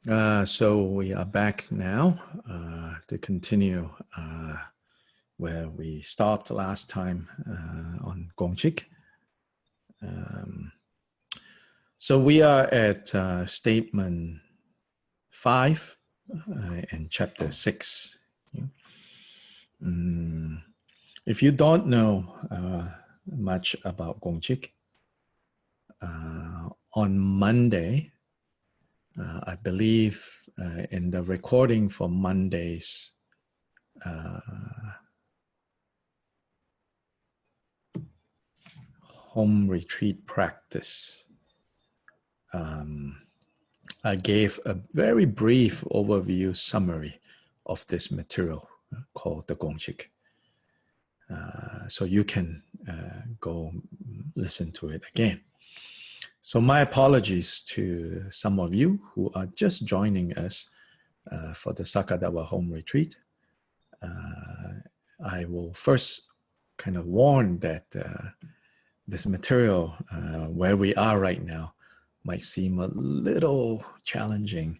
So we are back now to continue where we stopped last time on Gongchik. So we are at statement 5 and chapter 6. If you don't know much about Gongchik, on Monday, I believe in the recording for Monday's home retreat practice, I gave a very brief overview summary of this material called the Gongchik. So you can go listen to it again. So my apologies to some of you who are just joining us for the Sakadawa home retreat. I will first kind of warn that this material, where we are right now, might seem a little challenging,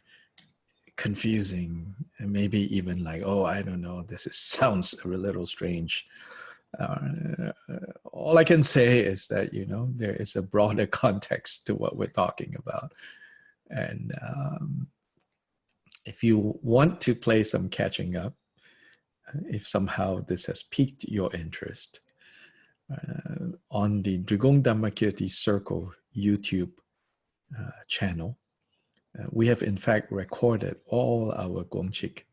confusing, and maybe even like, oh, I don't know, sounds a little strange. All I can say is that, you know, there is a broader context to what we're talking about. And if you want to play some catching up, if somehow this has piqued your interest, on the Drigong Dhammakirti Circle YouTube channel, we have in fact recorded all our Gongchik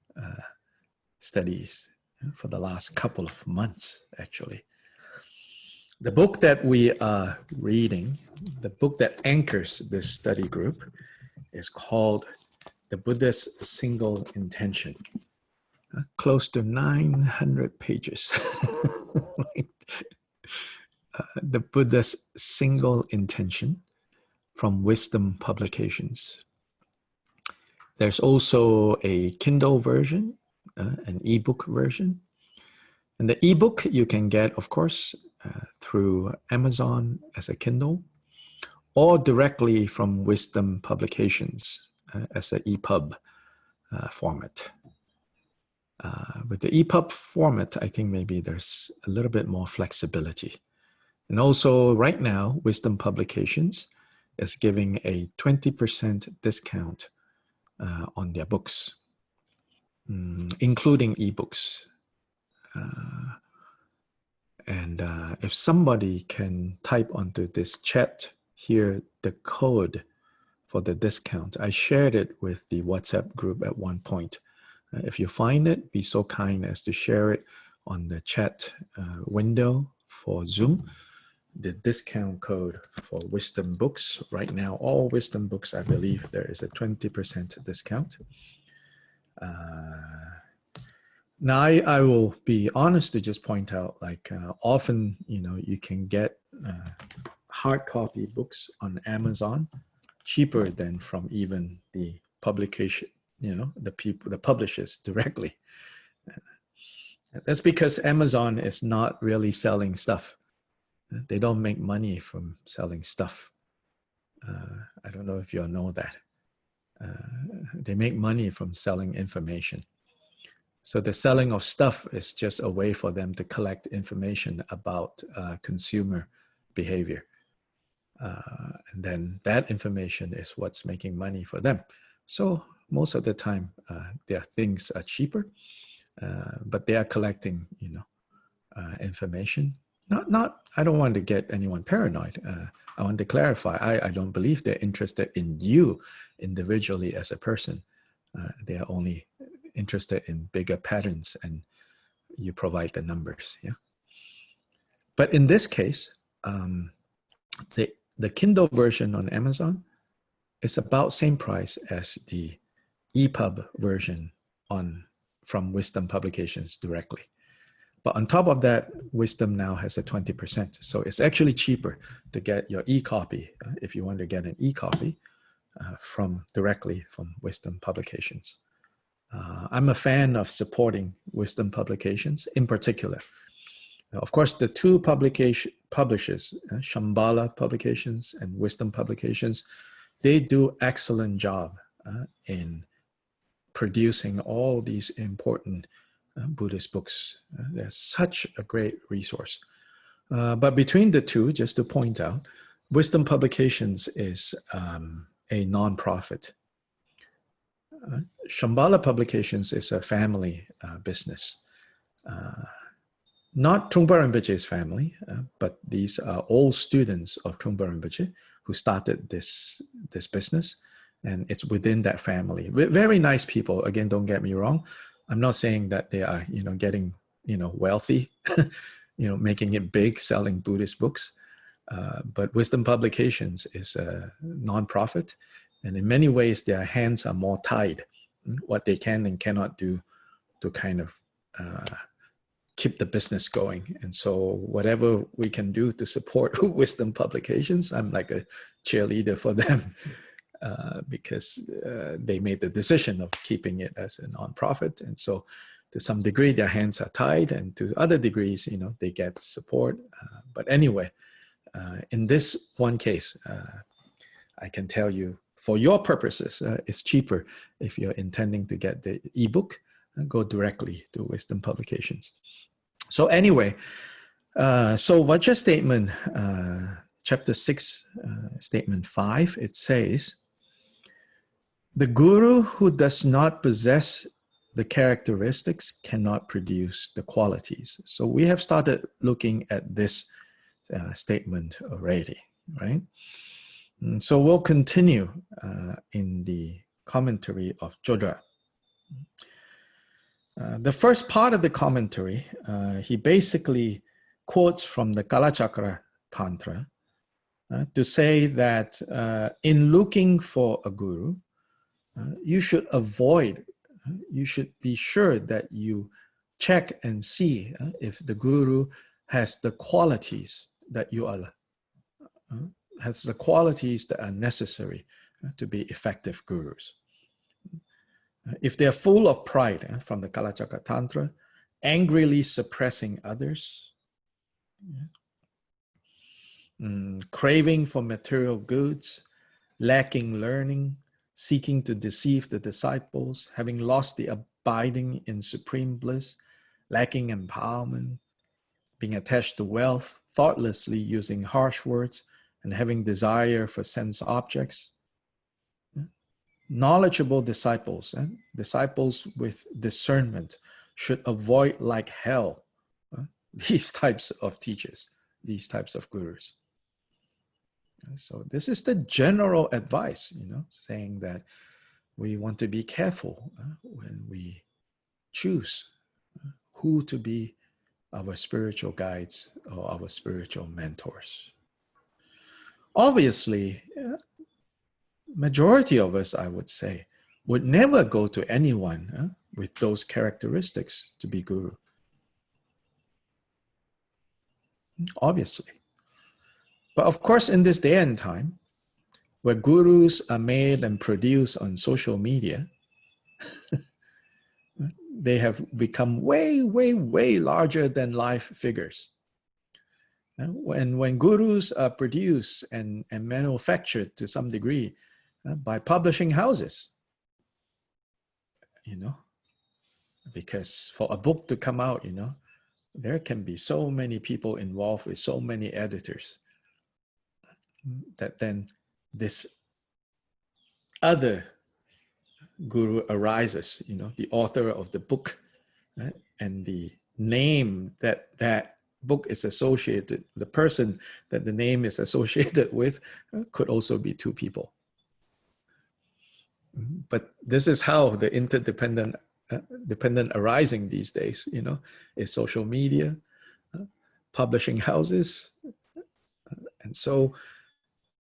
studies for the last couple of months, actually. The book that we are reading, the book that anchors this study group, is called The Buddha's Single Intention. Close to 900 pages. The Buddha's Single Intention from Wisdom Publications. There's also a Kindle version, an ebook version. And the ebook you can get, of course, through Amazon as a Kindle, or directly from Wisdom Publications as an EPUB format. With the EPUB format, I think maybe there's a little bit more flexibility. And also right now, Wisdom Publications is giving a 20% discount on their books, including ebooks. And if somebody can type onto this chat here the code for the discount, I shared it with the WhatsApp group at one point. If you find it, be so kind as to share it on the chat window for Zoom. The discount code for Wisdom books. Right now, all Wisdom books, I believe there is a 20% discount. Now, I will be honest to just point out, like often, you know, you can get hard copy books on Amazon cheaper than from even the publication, you know, the publishers directly. That's because Amazon is not really selling stuff. They don't make money from selling stuff. I don't know if you all know that. They make money from selling information. So the selling of stuff is just a way for them to collect information about consumer behavior. And then that information is what's making money for them. So most of the time, their things are cheaper, but they are collecting, you know, information. I don't want to get anyone paranoid. I want to clarify, I don't believe they're interested in you individually as a person. They are only interested in bigger patterns, and you provide the numbers, yeah? But in this case, the Kindle version on Amazon is about same price as the EPUB version from Wisdom Publications directly. But on top of that, Wisdom now has a 20%. So it's actually cheaper to get your e-copy, if you want to get an e-copy, directly from Wisdom Publications. I'm a fan of supporting Wisdom Publications in particular. Of course, the two publishers, Shambhala Publications and Wisdom Publications, they do excellent job in producing all these important Buddhist books. They're such a great resource. But between the two, just to point out, Wisdom Publications is a nonprofit. Shambhala Publications is a family business. Not Trungpa Rinpoche's family, but these are all students of Trungpa Rinpoche who started this business, and it's within that family. Very nice people. Again, don't get me wrong. I'm not saying that they are, getting, wealthy, making it big, selling Buddhist books. But Wisdom Publications is a nonprofit, and in many ways, their hands are more tied. What they can and cannot do to kind of keep the business going. And so whatever we can do to support Wisdom Publications, I'm like a cheerleader for them because they made the decision of keeping it as a nonprofit. And so to some degree, their hands are tied, and to other degrees, they get support. But anyway, in this one case, I can tell you, for your purposes, it's cheaper if you're intending to get the ebook, go directly to Wisdom Publications. So anyway, so Vajra statement, chapter 6, statement 5, it says, the guru who does not possess the characteristics cannot produce the qualities. So we have started looking at this statement already, right? And so we'll continue in the commentary of Jodra. The first part of the commentary, he basically quotes from the Kalachakra Tantra to say that in looking for a guru, you should avoid, you should be sure that you check and see if the guru has the qualities that you are, has the qualities that are necessary to be effective gurus. If they're full of pride, from the Kalachakra Tantra, angrily suppressing others, craving for material goods, lacking learning, seeking to deceive the disciples, having lost the abiding in supreme bliss, lacking empowerment, being attached to wealth, thoughtlessly using harsh words, and having desire for sense objects. Knowledgeable disciples, disciples with discernment, should avoid like hell these types of teachers, these types of gurus. So this is the general advice, saying that we want to be careful when we choose who to be our spiritual guides or our spiritual mentors. Obviously, majority of us, I would say, would never go to anyone with those characteristics to be guru. Obviously. But of course, in this day and time, where gurus are made and produced on social media, they have become way, way, way larger than life figures. When gurus are produced and manufactured to some degree by publishing houses, because for a book to come out, there can be so many people involved with so many editors that then this other guru arises, the author of the book, right? And the name that book is associated, the person that the name is associated with could also be two people. But this is how the interdependent dependent arising these days, is social media, publishing houses. And so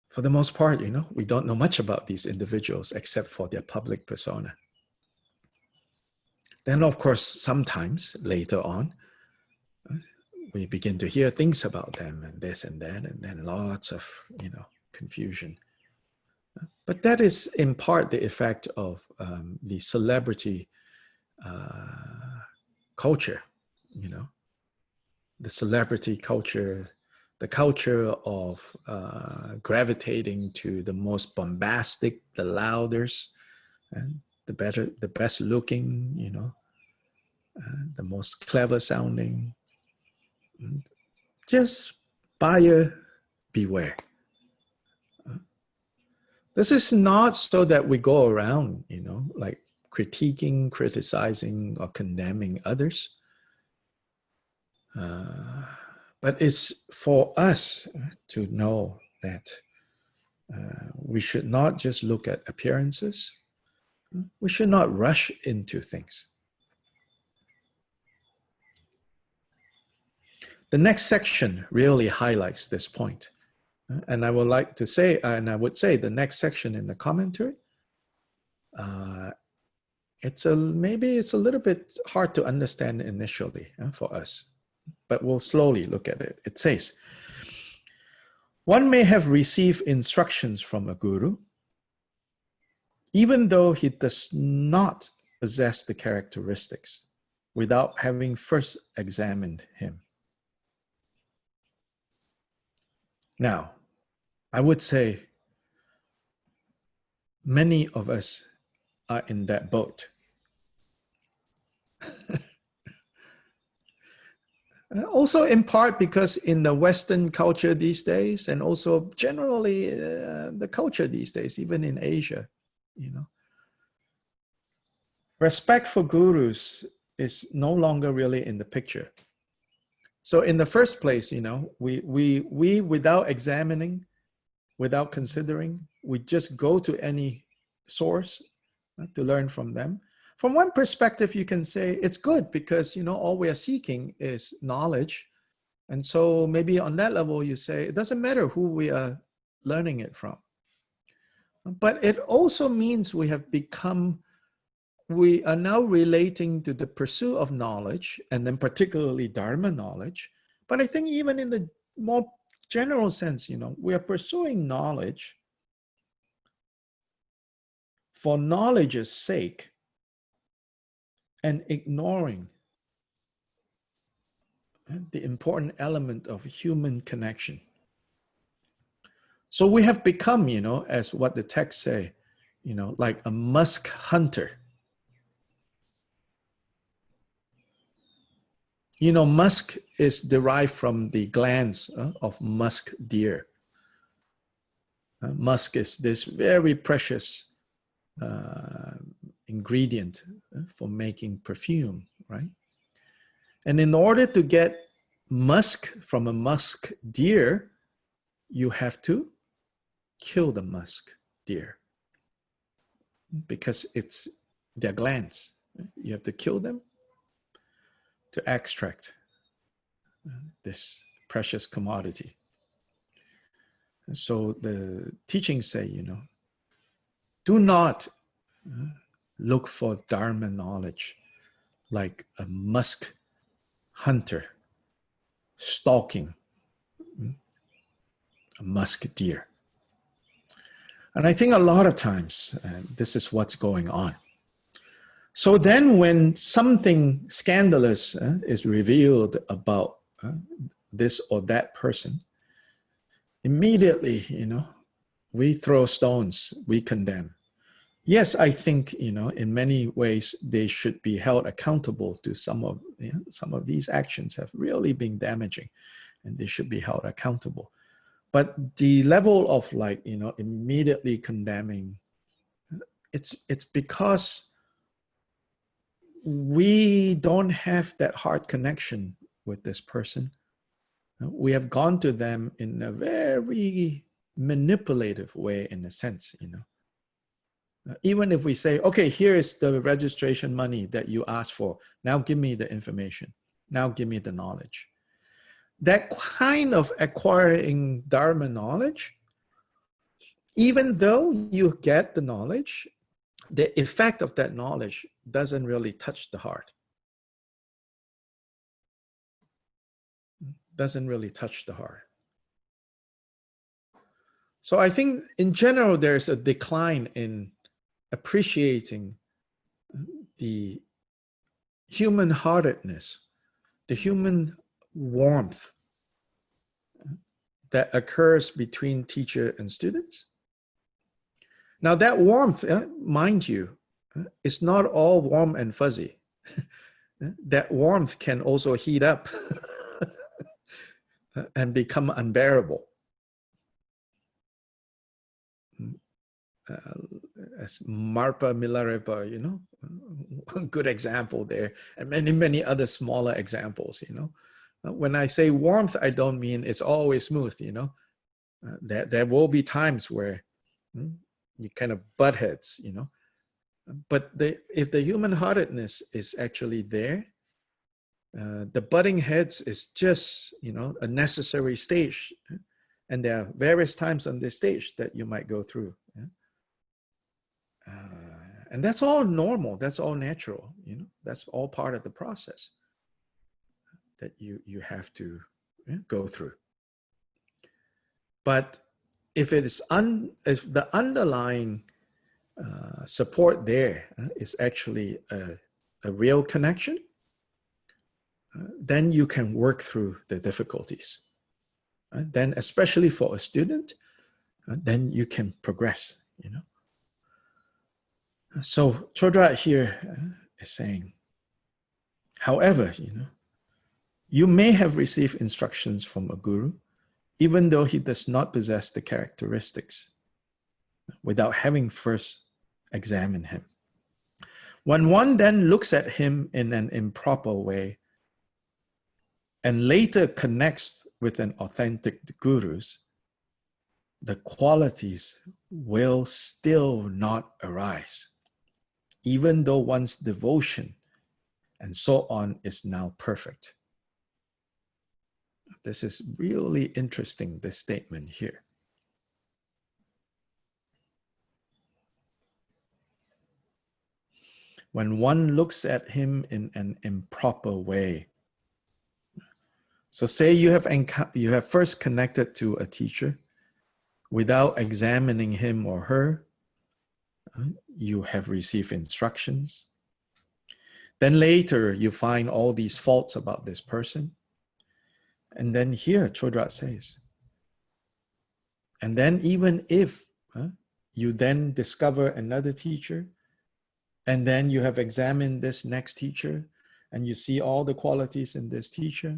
for the most part, we don't know much about these individuals except for their public persona. Then, of course, sometimes later on, we begin to hear things about them and this and that, and then lots of, confusion. But that is in part the effect of the celebrity culture, the celebrity culture, the culture of gravitating to the most bombastic, the loudest, the better, the best looking, you know, the most clever sounding. Just buyer beware. This is not so that we go around, you know, like critiquing, criticizing, or condemning others. But it's for us to know that we should not just look at appearances. We should not rush into things. The next section really highlights this point. And I would like to say, and I would say the next section in the commentary, maybe it's a little bit hard to understand initially for us, but we'll slowly look at it. It says, one may have received instructions from a guru, even though he does not possess the characteristics, without having first examined him. Now, I would say many of us are in that boat. Also in part because in the Western culture these days, and also generally the culture these days, even in Asia, you know, respect for gurus is no longer really in the picture. So in the first place, you know, we without examining, without considering, we just go to any source to learn from them. From one perspective, you can say it's good because, you know, all we are seeking is knowledge. And so maybe on that level, you say, it doesn't matter who we are learning it from. But it also means we are now relating to the pursuit of knowledge, and then particularly Dharma knowledge. But I think even in the more general sense, you know, we are pursuing knowledge for knowledge's sake and ignoring the important element of human connection. So we have become, you know, as what the text say, you know, like a musk hunter. You know, musk is derived from the glands of musk deer. Musk is this very precious ingredient for making perfume, right? And in order to get musk from a musk deer, you have to kill the musk deer because it's their glands. You have to kill them to extract this precious commodity. And so the teachings say, you know, do not look for Dharma knowledge like a musk hunter stalking a musk deer. And I think a lot of times this is what's going on. So then when something scandalous is revealed about this or that person, immediately, you know, we throw stones, we condemn. Yes, I think, you know, in many ways they should be held accountable to some of these actions have really been damaging, and they should be held accountable. But the level of, like, you know, immediately condemning, it's because we don't have that heart connection with this person. We have gone to them in a very manipulative way, in a sense, you know. Even if we say, okay, here is the registration money that you asked for. Now give me the information. Now give me the knowledge. That kind of acquiring Dharma knowledge, even though you get the knowledge, the effect of that knowledge doesn't really touch the heart. Doesn't really touch the heart. So I think in general, there's a decline in appreciating the human-heartedness, the human warmth that occurs between teacher and students. Now that warmth, mind you, It's not all warm and fuzzy. That warmth can also heat up and become unbearable. As Marpa Milarepa, one good example there, and many, many other smaller examples, When I say warmth, I don't mean it's always smooth, there will be times where you kind of butt heads, But if the human-heartedness is actually there, the butting heads is just, a necessary stage. And there are various times on this stage that you might go through. And that's all normal. That's all natural. That's all part of the process that you have to go through. But if if the underlying support there is actually a real connection, then you can work through the difficulties. Then, especially for a student, then you can progress. So Chodra here is saying, however, you may have received instructions from a guru, even though he does not possess the characteristics, without having first examined him. When one then looks at him in an improper way and later connects with an authentic gurus, the qualities will still not arise, even though one's devotion and so on is now perfect. This is really interesting, this statement here. When one looks at him in an improper way. So say you have first connected to a teacher without examining him or her. You have received instructions. Then later you find all these faults about this person. And then here Chodra says, and then even if you then discover another teacher, and then you have examined this next teacher, and you see all the qualities in this teacher,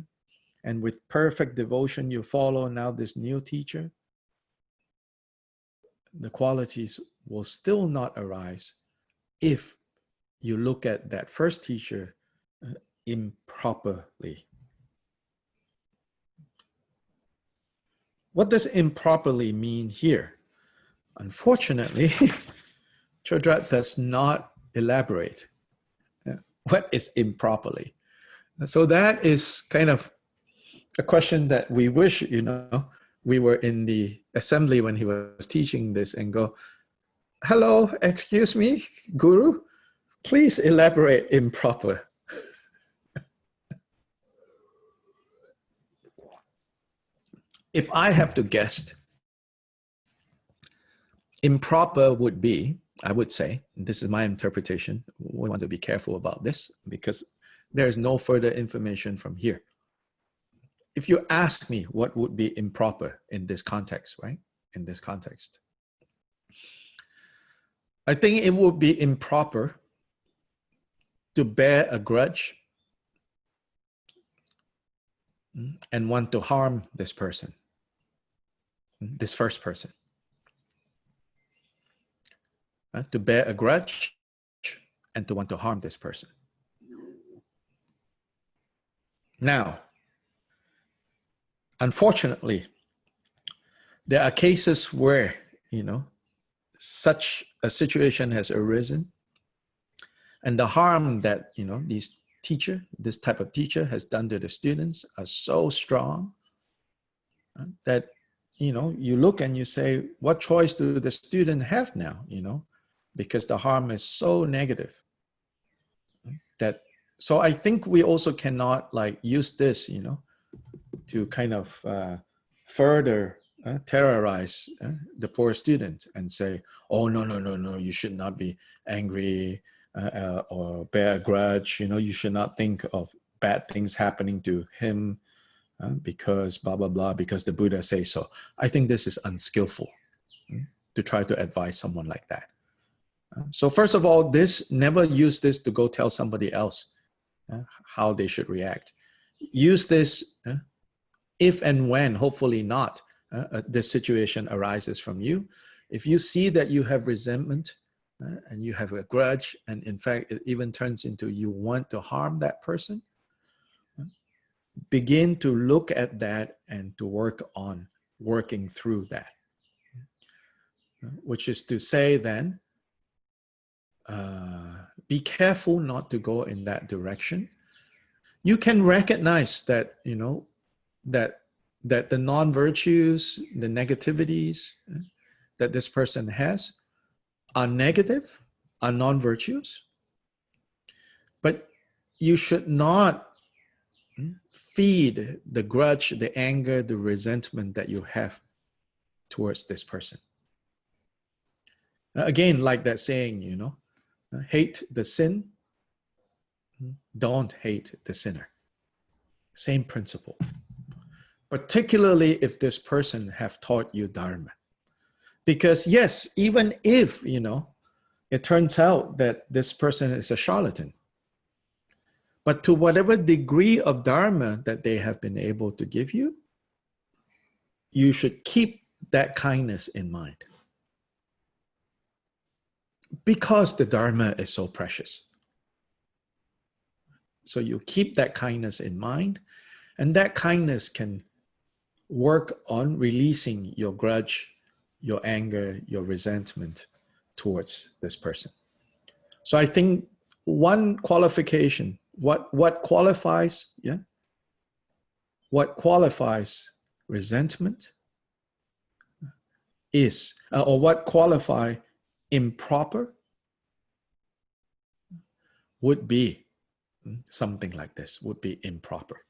and with perfect devotion you follow now this new teacher, the qualities will still not arise if you look at that first teacher improperly. What does improperly mean here? Unfortunately, Chodra does not elaborate what is improperly. So that is kind of a question that we wish, we were in the assembly when he was teaching this and go, hello, excuse me, Guru, please elaborate improper. If I have to guess, improper would be, I would say, this is my interpretation, we want to be careful about this because there is no further information from here. If you ask me what would be improper in this context, right? In this context, I think it would be improper to bear a grudge and want to harm this person, this first person. To bear a grudge and to want to harm this person. Now, unfortunately, there are cases where, such a situation has arisen and the harm that, this type of teacher has done to the students are so strong that, you look and you say, what choice do the student have now, because the harm is so negative so I think we also cannot use this, to kind of further terrorize the poor student and say, oh, no, you should not be angry or bear a grudge, you should not think of bad things happening to him because blah, blah, blah, because the Buddha says so. I think this is unskillful to try to advise someone like that. So first of all, never use this to go tell somebody else how they should react. Use this if and when, hopefully not, this situation arises from you. If you see that you have resentment and you have a grudge, and in fact, it even turns into you want to harm that person, begin to look at that and to work on working through that. Which is to say then, be careful not to go in that direction. You can recognize that, that the non-virtues, the negativities that this person has are negative, are non-virtues. But you should not feed the grudge, the anger, the resentment that you have towards this person. Again, like that saying, hate the sin, don't hate the sinner. Same principle. Particularly if this person have taught you Dharma. Because yes, even if, it turns out that this person is a charlatan, but to whatever degree of Dharma that they have been able to give you, you should keep that kindness in mind. Because the Dharma is so precious. So you keep that kindness in mind, and that kindness can work on releasing your grudge, your anger, your resentment towards this person. So I think one qualification, what qualifies resentment is, or what qualify improper would be something like this, would be improper.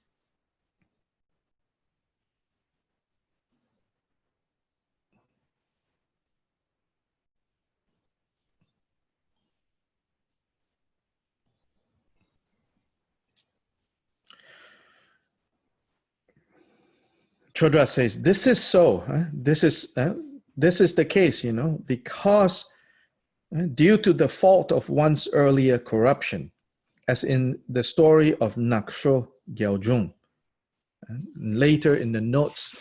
Chodra says, this is so, this is the case, because due to the fault of one's earlier corruption, as in the story of Naksho Gyalzhong. Later in the notes,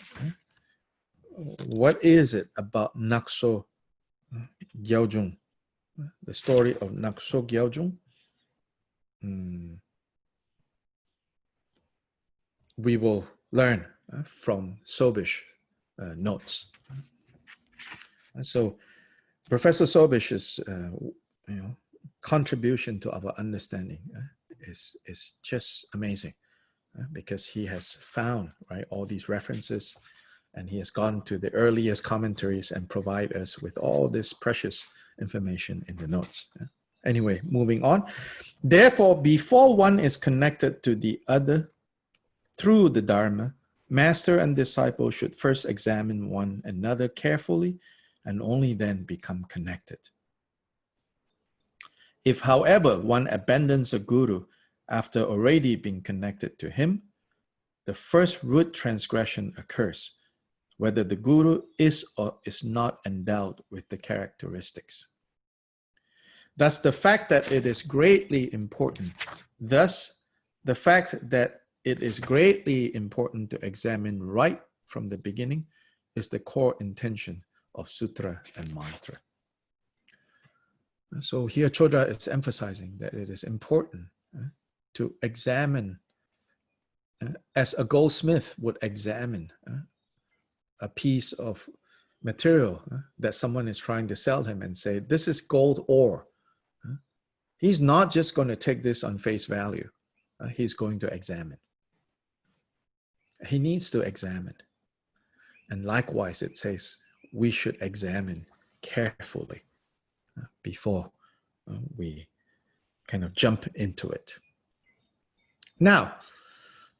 what is it about Naksho Gyalzhong? The story of Naksho Gyalzhong? We will learn from Sobish notes. So Professor Sobish's contribution to our understanding is just amazing, because he has found all these references, and he has gone to the earliest commentaries and provide us with all this precious information in the notes. Anyway, moving on. Therefore, before one is connected to the other through the Dharma, master and disciple should first examine one another carefully and only then become connected. If, however, one abandons a guru after already being connected to him, the first root transgression occurs, whether the guru is or is not endowed with the characteristics. Thus, the fact that it is greatly important to examine right from the beginning is the core intention of sutra and mantra. So here Chodra is emphasizing that it is important to examine, as a goldsmith would examine a piece of material that someone is trying to sell him and say, this is gold ore. He's not just going to take this on face value. He's going to examine. He needs to examine. And likewise, it says we should examine carefully before we kind of jump into it. Now,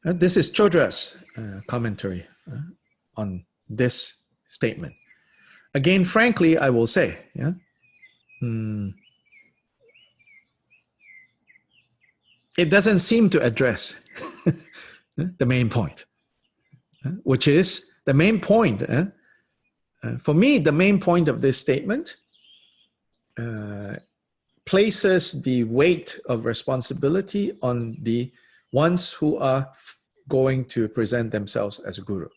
this is Chodra's commentary on this statement. Again, frankly, I will say, it doesn't seem to address the main point, which is the main point. For me, the main point of this statement places the weight of responsibility on the ones who are going to present themselves as a guru.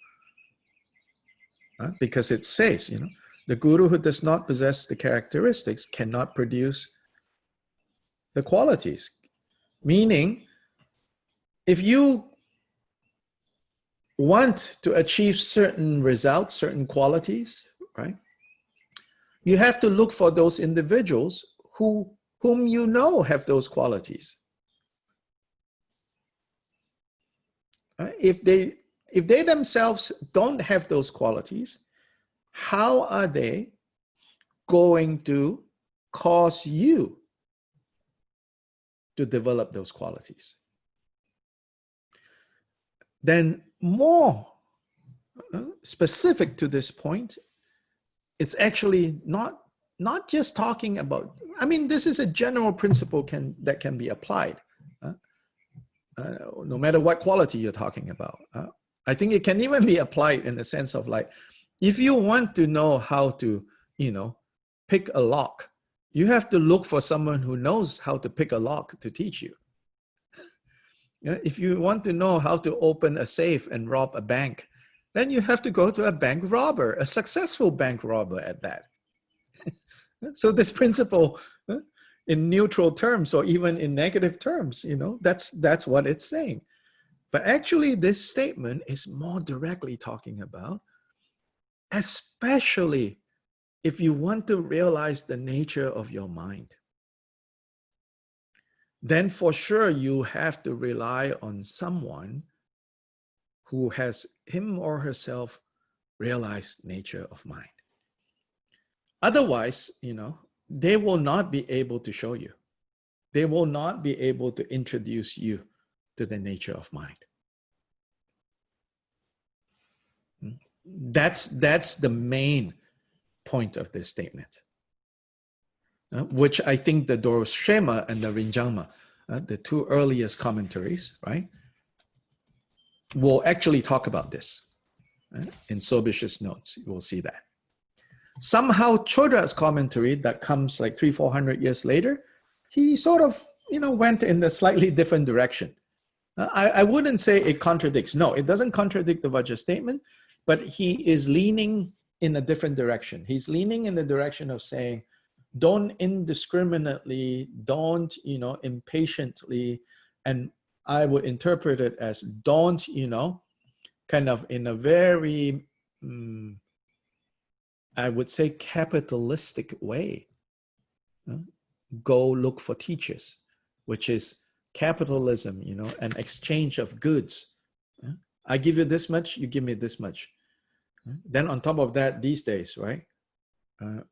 Because it says, the guru who does not possess the characteristics cannot produce the qualities. Meaning, if you want to achieve certain results, certain qualities, right? You have to look for those individuals whom you know have those qualities. If they themselves don't have those qualities, how are they going to cause you to develop those qualities? Then more specific to this point, it's actually not just talking about, I mean, this is a general principle that can be applied. No matter what quality you're talking about. I think it can even be applied in the sense of like, if you want to know how to, pick a lock, you have to look for someone who knows how to pick a lock to teach you. If you want to know how to open a safe and rob a bank, then you have to go to a bank robber, a successful bank robber at that. So this principle, in neutral terms or even in negative terms, that's what it's saying. But actually this statement is more directly talking about, especially if you want to realize the nature of your mind, then for sure you have to rely on someone who has him or herself realized nature of mind. Otherwise, they will not be able to show you. They will not be able to introduce you to the nature of mind. That's the main point of this statement, which I think the Dorshema and the Rinjangma, the two earliest commentaries, right, will actually talk about this. In Sobish's notes, you will see that. Somehow Chodra's commentary that comes like 300-400 years later, he sort of, went in a slightly different direction. I wouldn't say it contradicts. No, it doesn't contradict the Vajra statement, but he is leaning in a different direction. He's leaning in the direction of saying, don't indiscriminately, don't, impatiently, and I would interpret it as don't, kind of in a very, I would say, capitalistic way, go look for teachers, which is capitalism, an exchange of goods. I give you this much, you give me this much. Then on top of that, these days, right,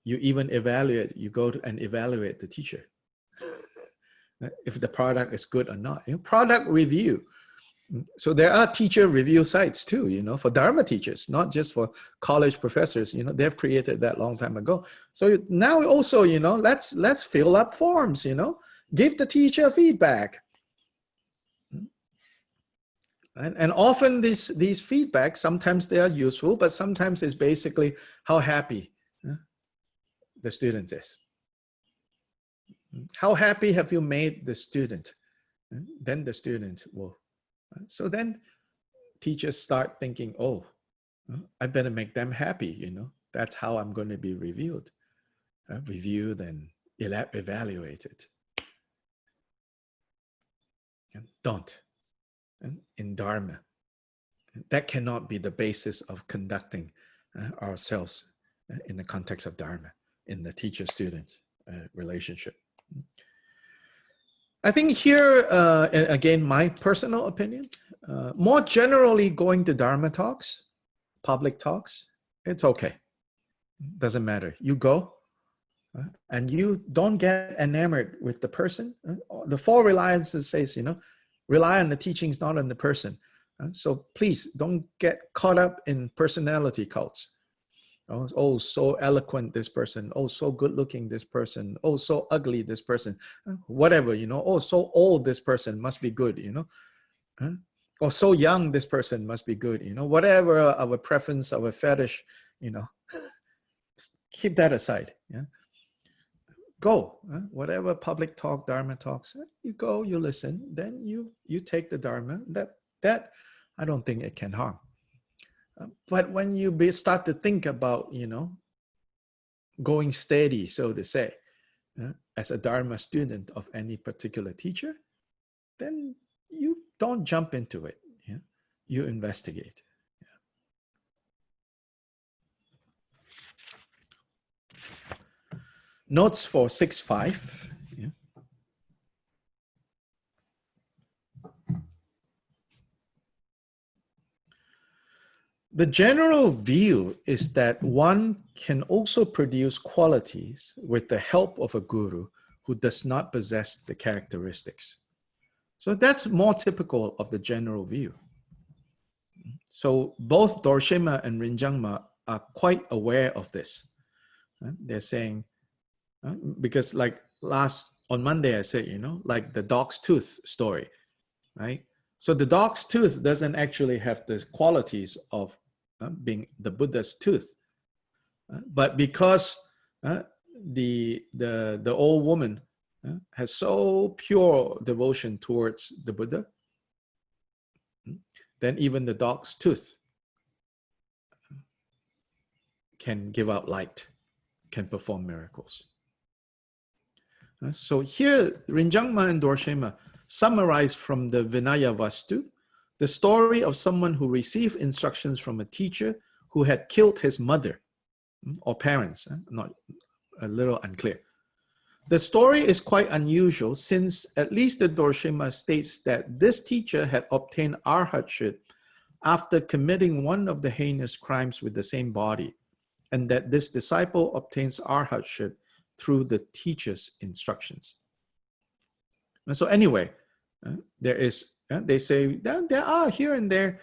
you even evaluate, you go and evaluate the teacher. If the product is good or not. Product review. So there are teacher review sites too, for Dharma teachers, not just for college professors. They've created that long time ago. So now also, let's fill up forms, give the teacher feedback. And often these feedback, sometimes they are useful, but sometimes it's basically how happy the student is. How happy have you made the student? Then the student will. So then teachers start thinking, oh, I better make them happy, That's how I'm going to be reviewed and evaluated. And don't. In Dharma, that cannot be the basis of conducting ourselves in the context of Dharma, in the teacher-student relationship. I think here, again, my personal opinion, more generally going to Dharma talks, public talks, it's okay. Doesn't matter. You go and you don't get enamored with the person. The four reliances says, rely on the teachings, not on the person. So please don't get caught up in personality cults. Oh, so eloquent, this person. Oh, so good looking, this person. Oh, so ugly, this person. Whatever, Oh, so old, this person must be good, Or so young, this person must be good, Whatever our preference, our fetish, keep that aside. Yeah. go. Whatever public talk, Dharma talks, you go, you listen, then you take the Dharma. That I don't think it can harm. But when you start to think about, going steady, so to say, as a Dharma student of any particular teacher, then you don't jump into it. Yeah? You investigate. Yeah. Notes for 6.5. Yeah. The general view is that one can also produce qualities with the help of a guru who does not possess the characteristics. So that's more typical of the general view. So both Dorshema and Rinjangma are quite aware of this. They're saying, because like on Monday I said, like the dog's tooth story, right? So the dog's tooth doesn't actually have the qualities of being the Buddha's tooth, but because the old woman has so pure devotion towards the Buddha, then even the dog's tooth can give out light, can perform miracles. So here, Rinjangma and Dorshema summarize from the Vinaya Vastu the story of someone who received instructions from a teacher who had killed his mother or parents, not a little unclear. The story is quite unusual since at least the Dorshema states that this teacher had obtained arhatship after committing one of the heinous crimes with the same body, and that this disciple obtains arhatship through the teacher's instructions. And so anyway, they say that there are here and there,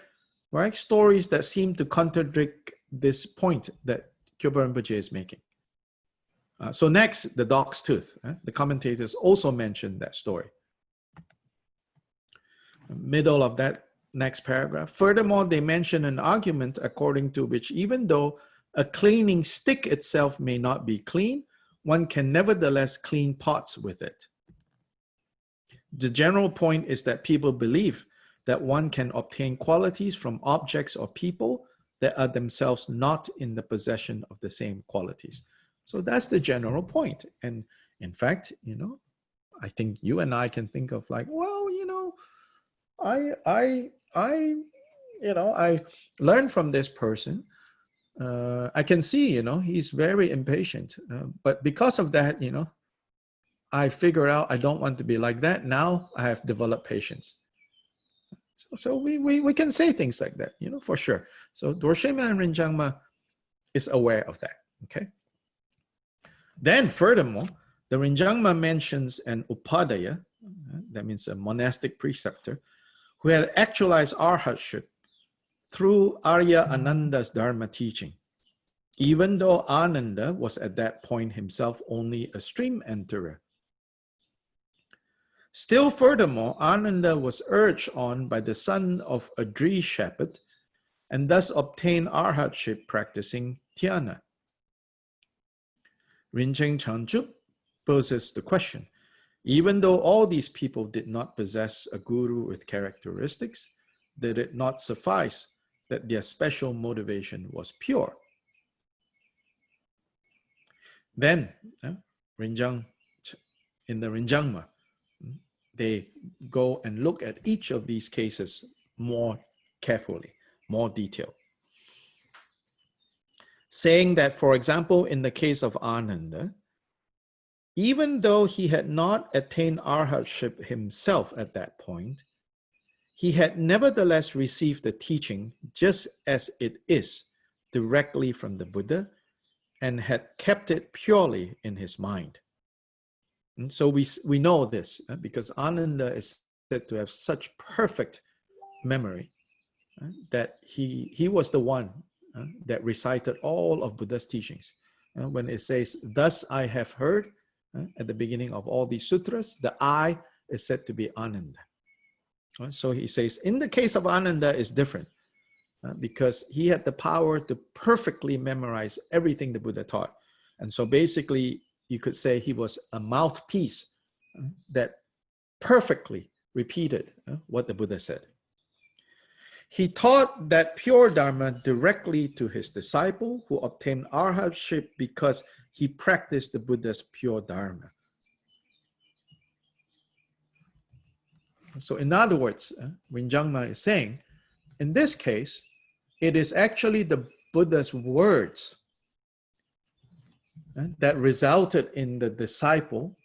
right, stories that seem to contradict this point that Kyopo Rinpoche is making. So next, the dog's tooth. The commentators also mention that story. Middle of that next paragraph. Furthermore, they mention an argument according to which even though a cleaning stick itself may not be clean, one can nevertheless clean pots with it. The general point is that people believe that one can obtain qualities from objects or people that are themselves not in the possession of the same qualities. So that's the general point. And in fact, I think you and I can think of like, well, I learned from this person. I can see, he's very impatient. But because of that, I figure out I don't want to be like that. Now I have developed patience. So we can say things like that, for sure. So Dorshema and Rinjangma is aware of that, okay? Then furthermore, the Rinjangma mentions an upadaya, that means a monastic preceptor, who had actualized arhatship through Arya Ananda's Dharma teaching, even though Ananda was at that point himself only a stream enterer. Still furthermore, Ananda was urged on by the son of a Dri shepherd and thus obtained arhatship practicing dhyana. Rinchen Chanchup poses the question, even though all these people did not possess a guru with characteristics, did it not suffice that their special motivation was pure? Then, in the Rinjangma, they go and look at each of these cases more carefully, more detailed. Saying that, for example, in the case of Ananda, even though he had not attained arhatship himself at that point, he had nevertheless received the teaching just as it is directly from the Buddha and had kept it purely in his mind. And so we know this because Ananda is said to have such perfect memory that he was the one that recited all of Buddha's teachings. When it says, thus I have heard, at the beginning of all these sutras, the I is said to be Ananda. So he says, in the case of Ananda, it's different because he had the power to perfectly memorize everything the Buddha taught. And so basically, you could say he was a mouthpiece that perfectly repeated what the Buddha said. He taught that pure Dharma directly to his disciple, who obtained arhatship because he practiced the Buddha's pure Dharma. So in other words, Rinjang Ma is saying, in this case, it is actually the Buddha's words that resulted in the disciple,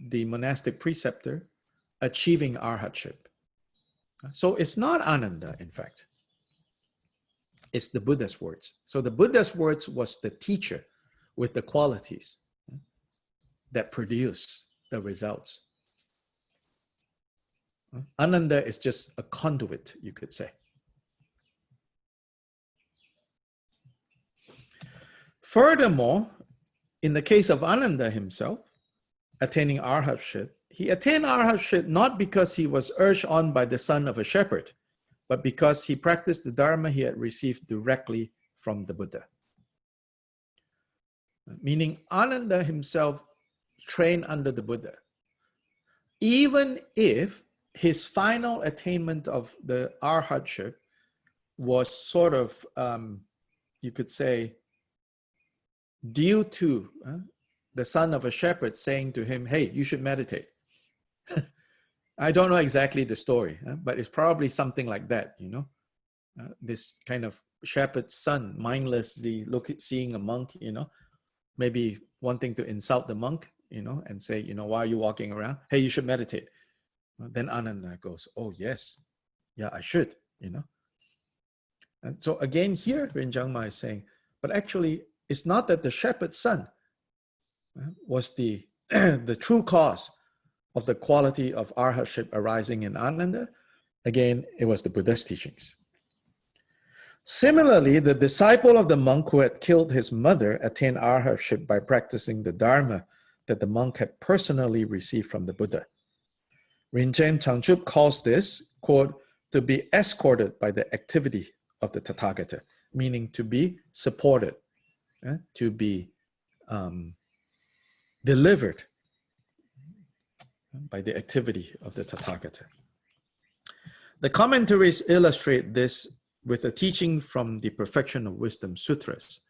the monastic preceptor, achieving arhatship. So it's not Ananda, in fact. It's the Buddha's words. So the Buddha's words was the teacher with the qualities that produce the results. Ananda is just a conduit, you could say. Furthermore, in the case of Ananda himself, attaining arhatship, he attained arhatship not because he was urged on by the son of a shepherd, but because he practiced the Dharma he had received directly from the Buddha. Meaning Ananda himself trained under the Buddha. Even if his final attainment of the arhatship was sort of, you could say, due to the son of a shepherd saying to him, hey, you should meditate. I don't know exactly the story, but it's probably something like that, you know. This kind of shepherd's son mindlessly seeing a monk, you know, maybe wanting to insult the monk, you know, and say, you know, why are you walking around? Hey, you should meditate. Then Ananda goes, oh, yes, yeah, I should, you know. And so again, here, Rinjang Ma is saying, but actually, it's not that the shepherd's son was the, the true cause of the quality of arhatship arising in Ananda. Again, it was the Buddha's teachings. Similarly, the disciple of the monk who had killed his mother attained arhatship by practicing the Dharma that the monk had personally received from the Buddha. Rinchen Changchup calls this, quote, to be escorted by the activity of the Tathagata, meaning to be supported, to be delivered by the activity of the Tathagata. The commentaries illustrate this with a teaching from the Perfection of Wisdom Sutras.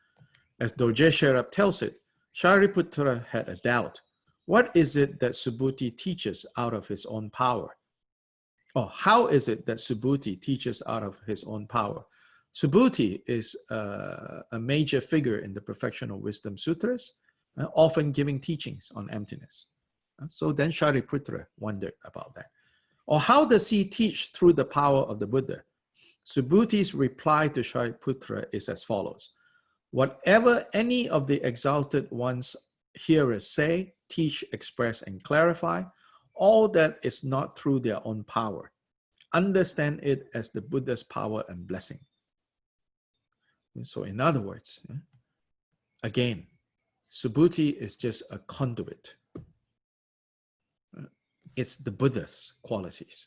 As Dorje Sherab tells it, Shariputra had a doubt. What is it that Subhuti teaches out of his own power? Or how is it that Subhuti teaches out of his own power? Subhuti is a major figure in the Perfection of Wisdom Sutras, often giving teachings on emptiness. So then Shariputra wondered about that. Or how does he teach through the power of the Buddha? Subhuti's reply to Shariputra is as follows. Whatever any of the exalted ones hearers say, teach, express, and clarify, all that is not through their own power. Understand it as the Buddha's power and blessing. And so in other words, again, Subhuti is just a conduit. It's the Buddha's qualities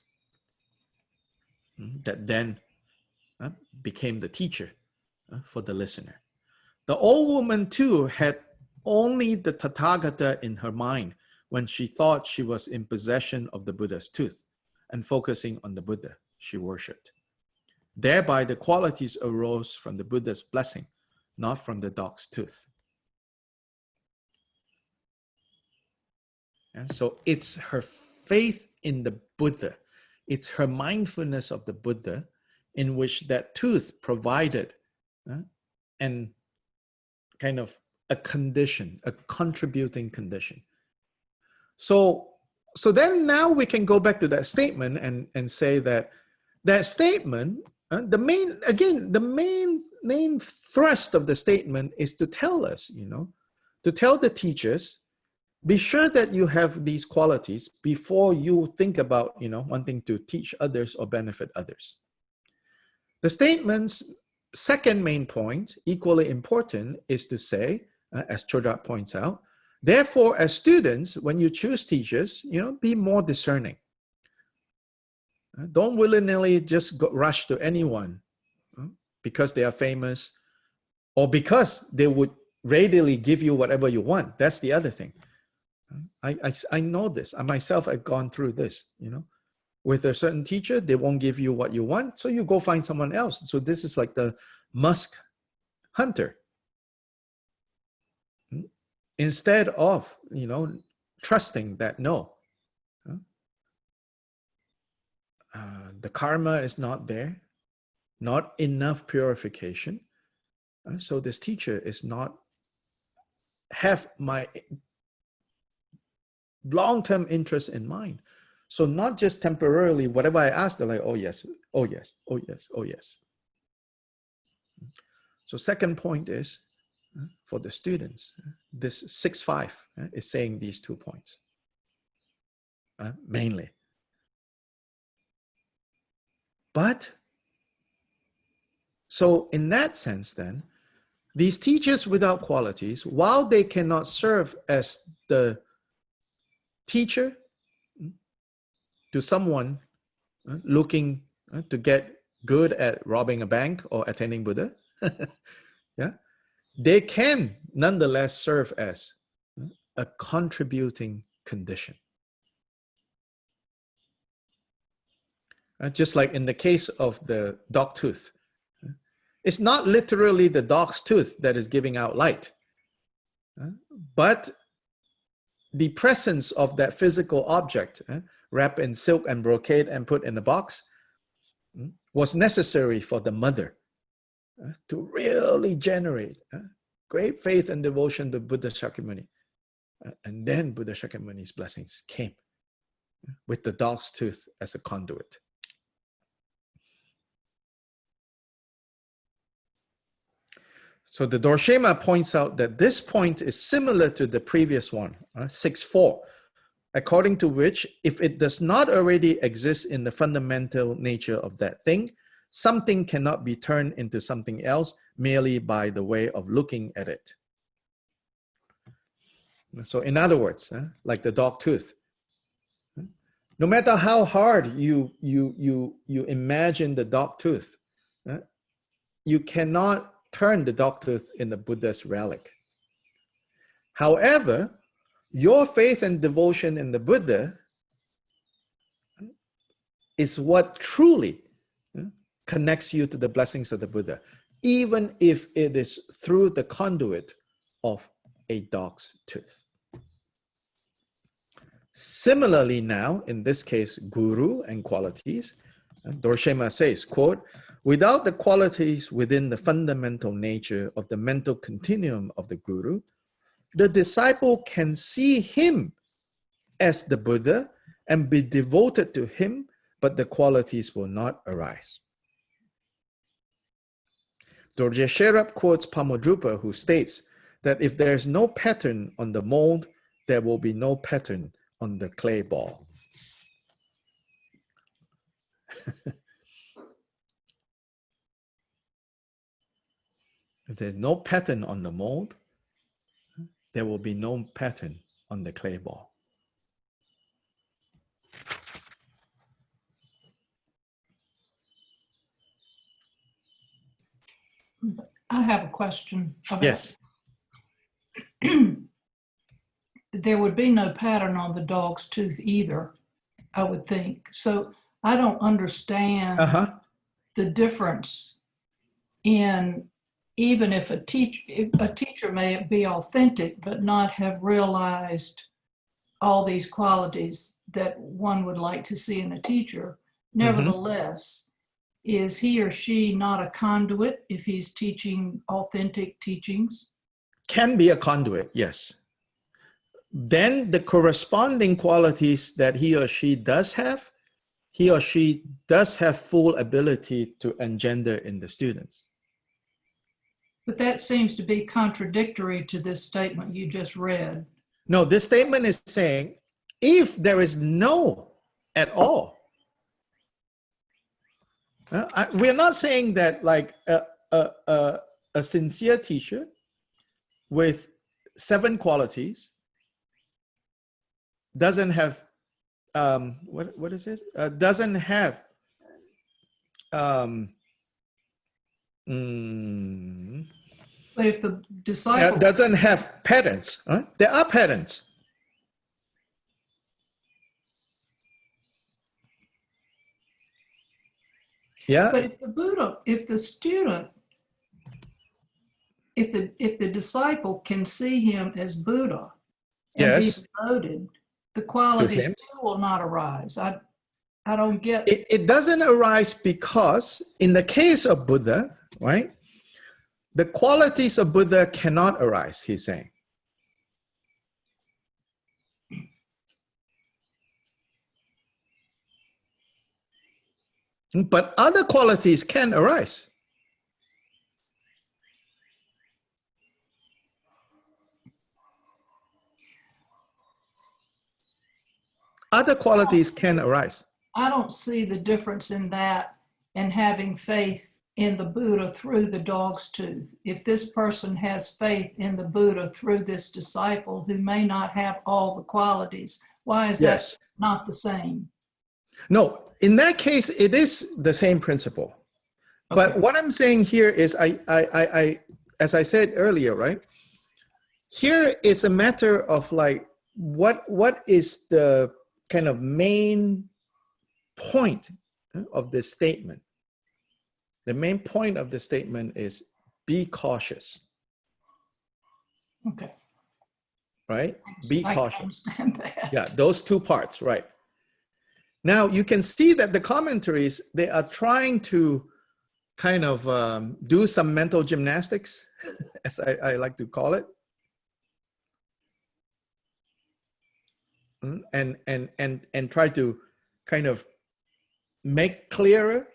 that then became the teacher for the listener. The old woman too had only the Tathagata in her mind when she thought she was in possession of the Buddha's tooth and focusing on the Buddha she worshipped. Thereby the qualities arose from the Buddha's blessing, not from the dog's tooth. And so it's her faith in the Buddha, it's her mindfulness of the Buddha in which that tooth provided and kind of a condition, a contributing condition. So then now we can go back to that statement and say that that statement, the main thrust of the statement is to tell us, to tell the teachers, be sure that you have these qualities before you think about, wanting to teach others or benefit others. The statement's second main point, equally important, is to say, as Chodrak points out, therefore, as students, when you choose teachers, be more discerning. Don't willy-nilly just rush to anyone because they are famous or because they would readily give you whatever you want. That's the other thing. I know this. I myself, I've gone through this, you know. With a certain teacher, they won't give you what you want, so you go find someone else. So this is like the musk hunter. Instead of, you know, trusting that no, the karma is not there, not enough purification. So this teacher is not have my long-term interest in mind. So not just temporarily, whatever I ask, they're like, oh yes, oh yes, oh yes, oh yes. So second point is, for the students, this 6-5 is saying these 2 points, mainly. But, so in that sense then, these teachers without qualities, while they cannot serve as the teacher to someone looking to get good at robbing a bank or attending Buddha, yeah, they can nonetheless serve as a contributing condition. Just like in the case of the dog tooth, it's not literally the dog's tooth that is giving out light, but the presence of that physical object wrapped in silk and brocade and put in a box was necessary for the mother to really generate great faith and devotion to Buddha Shakyamuni. And then Buddha Shakyamuni's blessings came with the dog's tooth as a conduit. So the Dorshema points out that this point is similar to the previous one, 6-4, according to which, if it does not already exist in the fundamental nature of that thing, something cannot be turned into something else merely by the way of looking at it. So in other words, like the dog tooth, no matter how hard you imagine the dog tooth, you cannot turn the dog tooth in the Buddha's relic. However, your faith and devotion in the Buddha is what truly connects you to the blessings of the Buddha, even if it is through the conduit of a dog's tooth. Similarly now, in this case, guru and qualities, Dorshema says, quote, without the qualities within the fundamental nature of the mental continuum of the guru, the disciple can see him as the Buddha and be devoted to him, but the qualities will not arise. Dorje Sherab quotes Pamodrupa, who states that if there is no pattern on the mold, there will be no pattern on the clay ball. If there's no pattern on the mold, there will be no pattern on the clay ball. I have a question about, yes. There would be no pattern on the dog's tooth either, I would think. So I don't understand the difference in, even if a teacher may be authentic but not have realized all these qualities that one would like to see in a teacher, nevertheless, is he or she not a conduit if he's teaching authentic teachings? Can be a conduit, yes. Then the corresponding qualities that he or she does have full ability to engender in the students. But that seems to be contradictory to this statement you just read. No, this statement is saying, if there is no at all, we're not saying that like a sincere teacher with 7 qualities doesn't have what is this? Doesn't have But if the disciple doesn't have patterns, huh? There are patterns. Yeah. But if the Buddha, if the student, if the disciple can see him as Buddha and be Yes. devoted, the To qualities him. still will not arise. I don't get. It doesn't arise because in the case of Buddha, right, the qualities of Buddha cannot arise, he's saying. But other qualities can arise. Other qualities can arise. I don't see the difference in that and having faith in the Buddha through the dog's tooth. If this person has faith in the Buddha through this disciple who may not have all the qualities, why is that not the same? No, in that case, it is the same principle. Okay. But what I'm saying here is, as I said earlier, right? Here is a matter of like, what is the kind of main point of this statement? The main point of the statement is be cautious. Okay. Right? Be cautious. I understand that. Yeah, those two parts, right. Now you can see that the commentaries, they are trying to kind of do some mental gymnastics, as I like to call it. And try to kind of make clearer.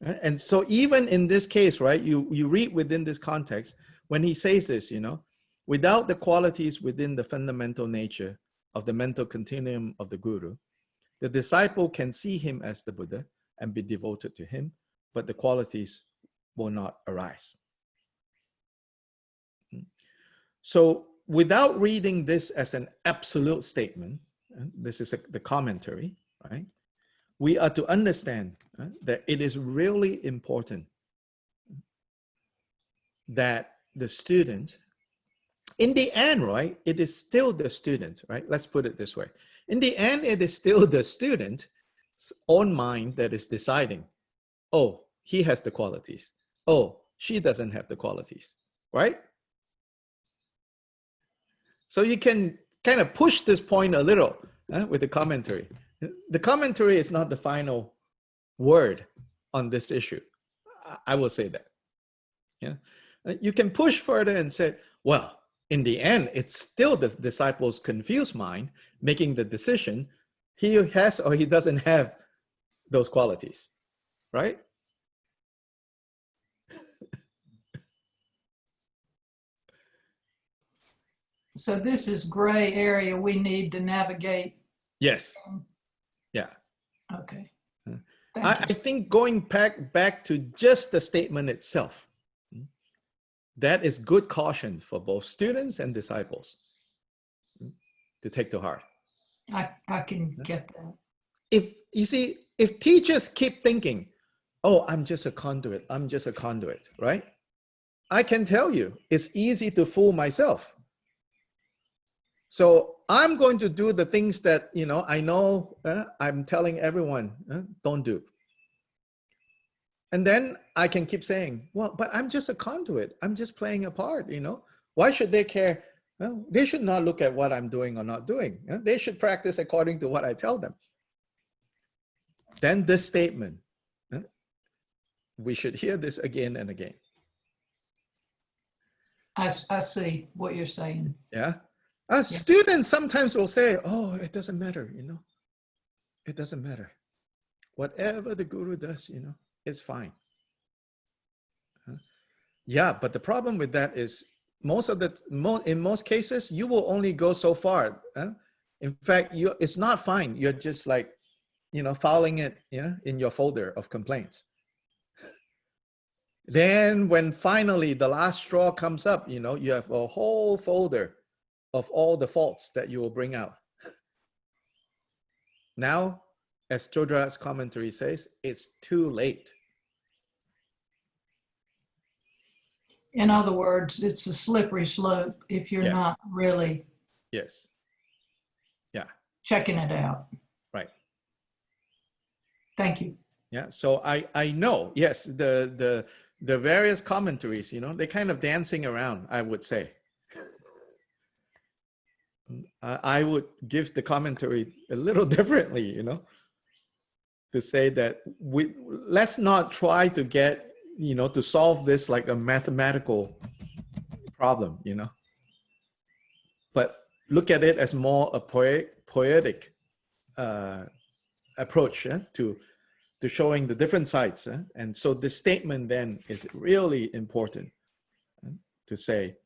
And so even in this case, right, you read within this context, when he says this, you know, without the qualities within the fundamental nature of the mental continuum of the guru, the disciple can see him as the Buddha and be devoted to him, but the qualities will not arise. So without reading this as an absolute statement, this is the commentary, right? We are to understand that it is really important that the student, in the end, right, it is still the student, right? Let's put it this way. In the end, it is still the student's own mind that is deciding, oh, he has the qualities. Oh, she doesn't have the qualities, right? So you can kind of push this point a little with the commentary. The commentary is not the final word on this issue. I will say that. Yeah, you can push further and say, well, in the end, it's still the disciple's confused mind making the decision. He has or he doesn't have those qualities, right? So this is gray area we need to navigate. Yes. Yeah. Okay. I think going back to just the statement itself, that is good caution for both students and disciples to take to heart. I can get that. If you see, if teachers keep thinking, oh, I'm just a conduit, I'm just a conduit, right? I can tell you, it's easy to fool myself. So I'm going to do the things that, you know, I know I'm telling everyone, don't do. And then I can keep saying, well, but I'm just a conduit. I'm just playing a part, you know. Why should they care? Well, they should not look at what I'm doing or not doing. They should practice according to what I tell them. Then this statement, we should hear this again and again. I see what you're saying. Yeah. Students sometimes will say, oh, it doesn't matter, you know. It doesn't matter. Whatever the guru does, you know, it's fine. Yeah, but the problem with that is in most cases, you will only go so far. In fact, it's not fine. You're just like, you know, filing it, you know, in your folder of complaints. Then when finally the last straw comes up, you know, you have a whole folder of all the faults that you will bring out. Now, as Chodra's commentary says, it's too late. In other words, it's a slippery slope if you're Yes. not really Yes. Yeah. checking it out. Right. Thank you. Yeah. So I know, yes, the various commentaries, you know, they're kind of dancing around, I would say. I would give the commentary a little differently, you know, to say that let's not try to get, you know, to solve this like a mathematical problem, you know, but look at it as more a poetic approach to showing the different sides. And so this statement then is really important to say.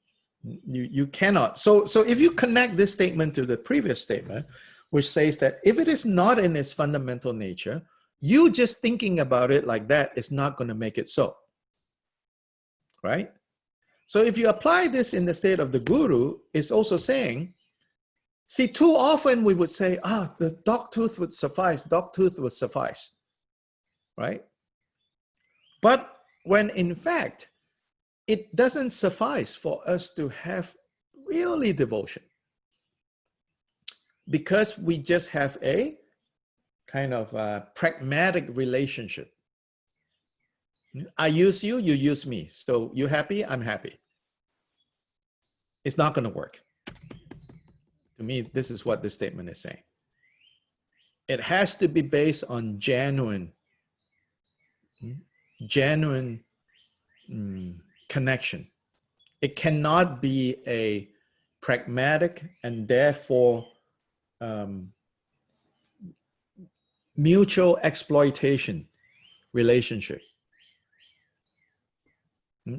You cannot. So if you connect this statement to the previous statement, which says that if it is not in its fundamental nature, you just thinking about it like that is not going to make it so. Right? So if you apply this in the state of the guru, it's also saying, see, too often we would say, the dog tooth would suffice, dog tooth would suffice. Right? But when in fact, it doesn't suffice for us to have really devotion, because we just have a kind of a pragmatic relationship. I use you, you use me. So you happy, I'm happy. It's not going to work. To me, this is what this statement is saying. It has to be based on genuine connection. It cannot be a pragmatic and therefore mutual exploitation relationship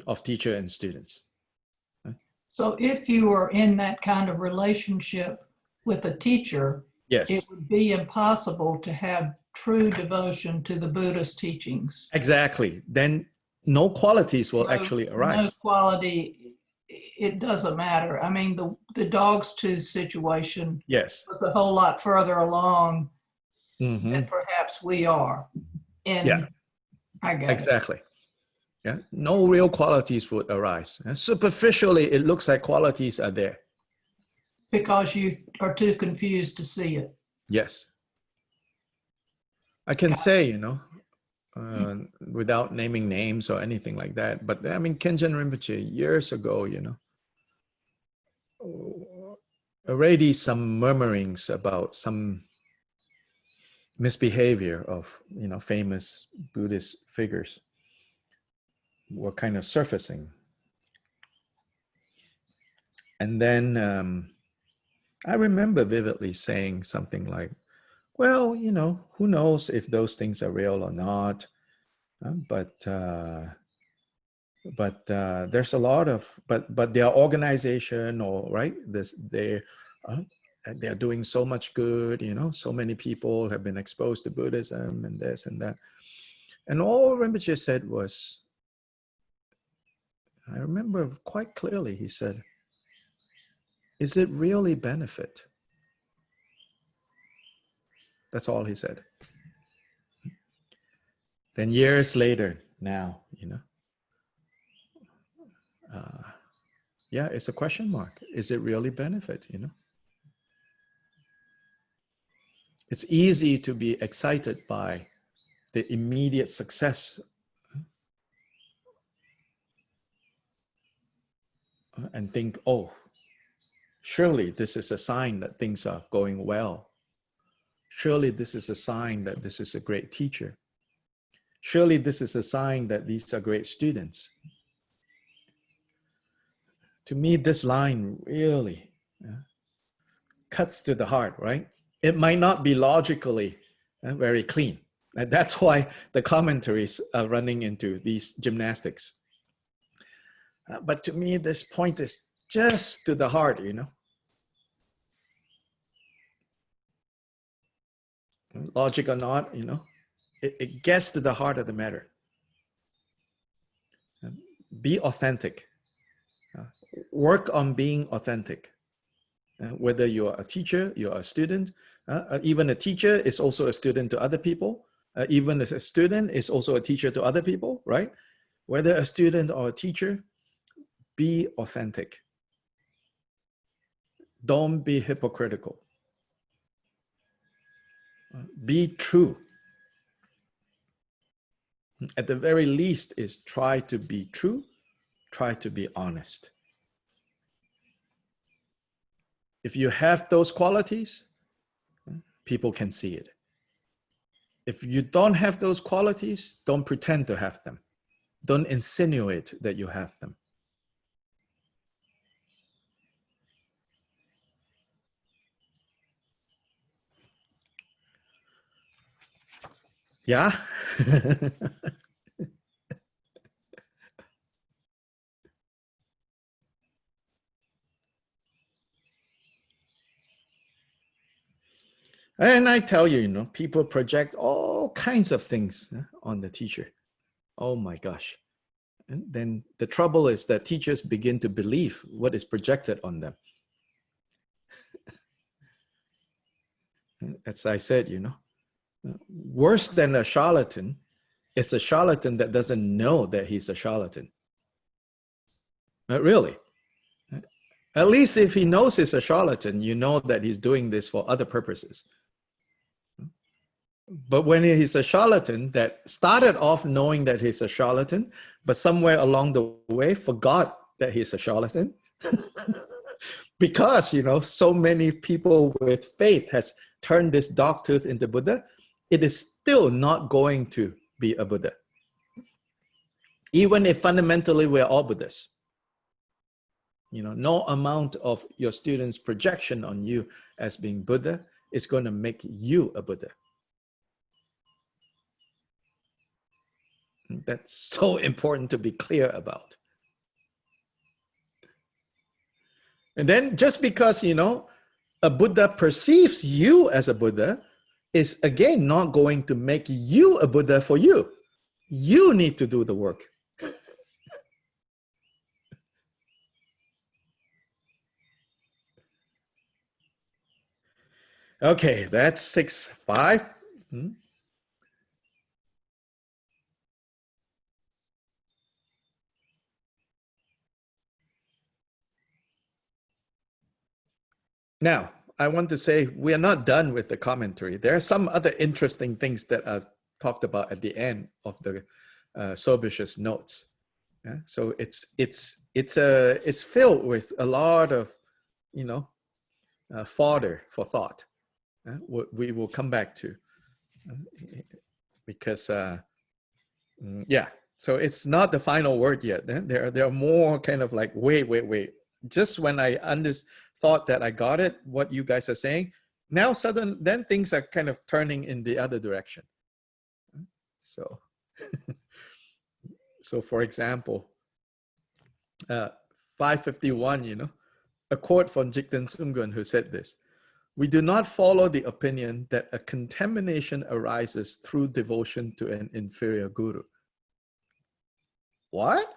of teacher and students. So if you are in that kind of relationship with a teacher, yes, it would be impossible to have true devotion to the Buddha's teachings. Exactly. Then no qualities will actually arise. No quality, it doesn't matter. I mean, the dog's tooth situation yes, was a whole lot further along than perhaps we are. And yeah, I got exactly. Yeah, no real qualities would arise. And superficially, it looks like qualities are there. Because you are too confused to see it. Yes. I can say, you know, without naming names or anything like that, but I mean, Kenjan Rinpoche, years ago, you know, already some murmurings about some misbehavior of, you know, famous Buddhist figures were kind of surfacing. And then I remember vividly saying something like, well, you know, who knows if those things are real or not, but there's a lot of, but their organization, or right, they're doing so much good, you know, so many people have been exposed to Buddhism and this and that. And all Rinpoche said was, I remember quite clearly, he said, is it really benefit? That's all he said. Then years later, now, you know, yeah, it's a question mark. Is it really benefit, you know? It's easy to be excited by the immediate success and think, oh, surely this is a sign that things are going well. Surely this is a sign that this is a great teacher. Surely this is a sign that these are great students. To me, this line really cuts to the heart, right? It might not be logically very clean. And that's why the commentaries are running into these gymnastics. But to me, this point is just to the heart, you know. Logic or not, you know, it gets to the heart of the matter. Be authentic. Work on being authentic. Whether you're a teacher, you're a student, even a teacher is also a student to other people. Even as a student is also a teacher to other people, right? Whether a student or a teacher, be authentic. Don't be hypocritical. Be true. At the very least is try to be true, try to be honest. If you have those qualities, people can see it. If you don't have those qualities, don't pretend to have them. Don't insinuate that you have them. Yeah? And I tell you, people project all kinds of things on the teacher. Oh my gosh. And then the trouble is that teachers begin to believe what is projected on them. As I said, worse than a charlatan is a charlatan that doesn't know that he's a charlatan. Really. At least if he knows he's a charlatan, you know that he's doing this for other purposes. But when he's a charlatan that started off knowing that he's a charlatan, but somewhere along the way forgot that he's a charlatan, because, so many people with faith has turned this dog tooth into Buddha, it is still not going to be a Buddha. Even if fundamentally we're all Buddhas. No amount of your students' projection on you as being Buddha is going to make you a Buddha. That's so important to be clear about. And then just because, a Buddha perceives you as a Buddha is again not going to make you a Buddha for you. You need to do the work. Okay, that's 6.5. Now, I want to say we are not done with the commentary. There are some other interesting things that are talked about at the end of the Sobish's notes. Yeah? So it's filled with a lot of fodder for thought. We will come back to because yeah. So it's not the final word yet. There are more kind of like wait. Just when I thought that I got it, what you guys are saying, now then things are kind of turning in the other direction. So, so for example, 551, a quote from Jigten Sunggun who said this: "We do not follow the opinion that a contamination arises through devotion to an inferior guru." What?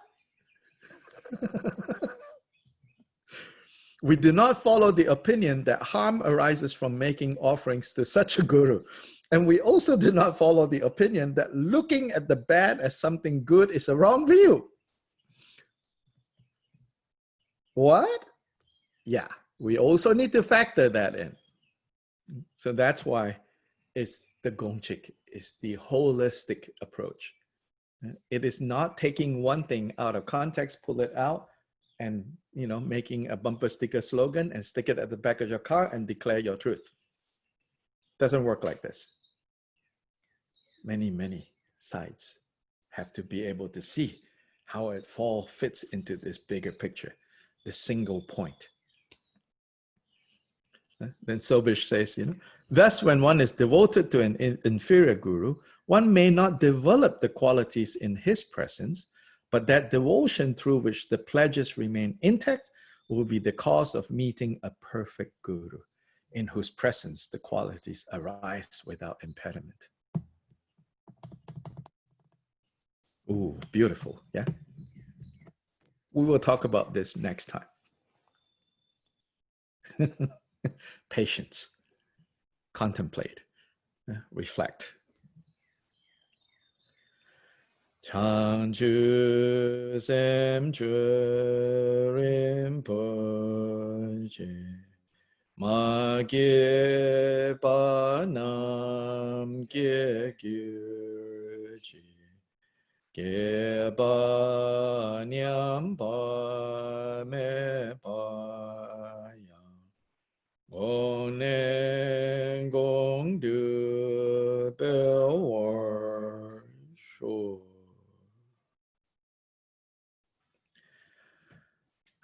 We do not follow the opinion that harm arises from making offerings to such a guru. And we also do not follow the opinion that looking at the bad as something good is a wrong view. What? Yeah, we also need to factor that in. So that's why it's the Gongchik, it's the holistic approach. It is not taking one thing out of context, pull it out, and making a bumper sticker slogan and stick it at the back of your car and declare your truth. Doesn't work like this. Many sides have to be able to see how it all fits into this bigger picture, this single point. Then Sobish says, thus when one is devoted to an inferior guru, one may not develop the qualities in his presence, but that devotion through which the pledges remain intact will be the cause of meeting a perfect guru, in whose presence the qualities arise without impediment. Ooh, beautiful, yeah? We will talk about this next time. Patience, contemplate, reflect. Changchu Semchu Rinpoche Ma Ge Pa Nam Ge Gyurchi Ge Pa Nyam Pa Me Pa Yang Gong Nen Gong Du Bel War Shu.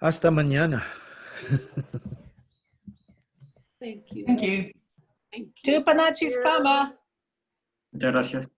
Hasta mañana. Thank you. Thank you. Thank you. Tupanachis Kama. Muchas gracias.